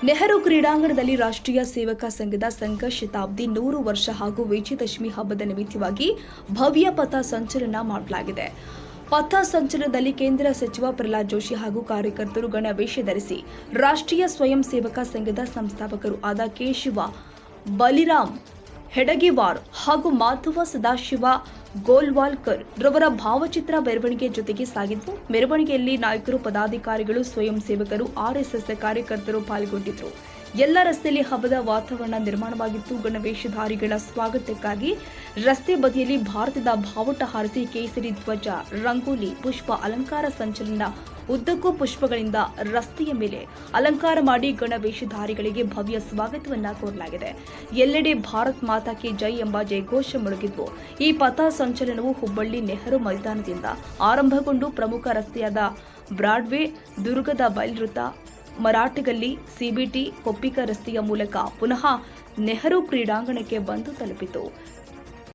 ನೆಹರು ಕ್ರೀಡಾಂಗಣದಲ್ಲಿ ರಾಷ್ಟ್ರೀಯ ಸೇವಕ ಸಂಘದ ಸಂಘ ಶತಾಬ್ದಿ 100 ವರ್ಷ ಹಾಗೂ ವಿಜಯದಶಮಿ ಹಬ್ಬದ ನಿಮಿತ್ತವಾಗಿ ಭವ್ಯ ಪಥ ಸಂಚಲನ ಮಾಡಲಾಗಿದೆ. ಪಥ ಸಂಚಲನದಲ್ಲಿ ಕೇಂದ್ರ ಸಚಿವ ಪ್ರಹ್ಲಾದ್ ಜೋಶಿ ಹಾಗೂ ಕಾರ್ಯಕರ್ತರು ಗಣವೇಷ ಧರಿಸಿ ರಾಷ್ಟ್ರೀಯ ಸ್ವಯಂ ಸೇವಕ ಸಂಘದ ಸಂಸ್ಥಾಪಕರು ಆದ ಕೇಶವ ಬಲಿರಾಮ್ ಹೆಡಗೇವಾರ್ ಹಾಗೂ ಮಾಧವ ಸದಾಶಿವ ಗೋಲ್ವಾಲ್ಕರ್ ರವರ ಭಾವಚಿತ್ರ ಮೆರವಣಿಗೆ ಜೊತೆಗೆ ಸಾಗಿದ್ದು, ಮೆರವಣಿಗೆಯಲ್ಲಿ ನಾಯಕರು, ಪದಾಧಿಕಾರಿಗಳು, ಸ್ವಯಂ ಸೇವಕರು, ಆರ್ಎಸ್ಎಸ್ ಕಾರ್ಯಕರ್ತರು ಪಾಲ್ಗೊಂಡಿದ್ದರು. ಎಲ್ಲ ರಸ್ತೆಯಲ್ಲಿ ಹಬ್ಬದ ವಾತಾವರಣ ನಿರ್ಮಾಣವಾಗಿತ್ತು. ಗಣವೇಷಧಾರಿಗಳ ಸ್ವಾಗತಕ್ಕಾಗಿ ರಸ್ತೆ ಬದಿಯಲ್ಲಿ ಭಾರತದ ಬಾವುಟ ಹಾರಿಸಿ ಕೇಸರಿ ಧ್ವಜ, ರಂಗೋಲಿ, ಪುಷ್ಪ ಅಲಂಕಾರ ಸಂಚಲನ ಉದ್ದಕ್ಕೂ ಪುಷ್ಪಗಳಿಂದ ರಸ್ತೆಯ ಮೇಲೆ ಅಲಂಕಾರ ಮಾಡಿ ಗಣವೇಷಧಾರಿಗಳಿಗೆ ಭವ್ಯ ಸ್ವಾಗತವನ್ನ ಕೋರಲಾಗಿದೆ. ಎಲ್ಲೆಡೆ ಭಾರತ್ ಮಾತಾ ಕಿ ಜೈ ಎಂಬ ಜಯಘೋಷ ಮೊಳಗಿದ್ವು. ಈ ಪಥ ಸಂಚಲನವು ಹುಬ್ಬಳ್ಳಿ ನೆಹರು ಮೈದಾನದಿಂದ ಆರಂಭಗೊಂಡು ಪ್ರಮುಖ ರಸ್ತೆಯಾದ ಬ್ರಾಡ್ವೇ, ದುರ್ಗದ ಬೈಲ್ವೃತ್ತ, ಮರಾಠಗಲ್ಲಿ, ಸಿಬಿಟಿ, ಕೊಪ್ಪಿಕ ರಸ್ತೆಯ ಮೂಲಕ ಪುನಃ ನೆಹರು ಕ್ರೀಡಾಂಗಣಕ್ಕೆ ಬಂದು ತಲುಪಿತು.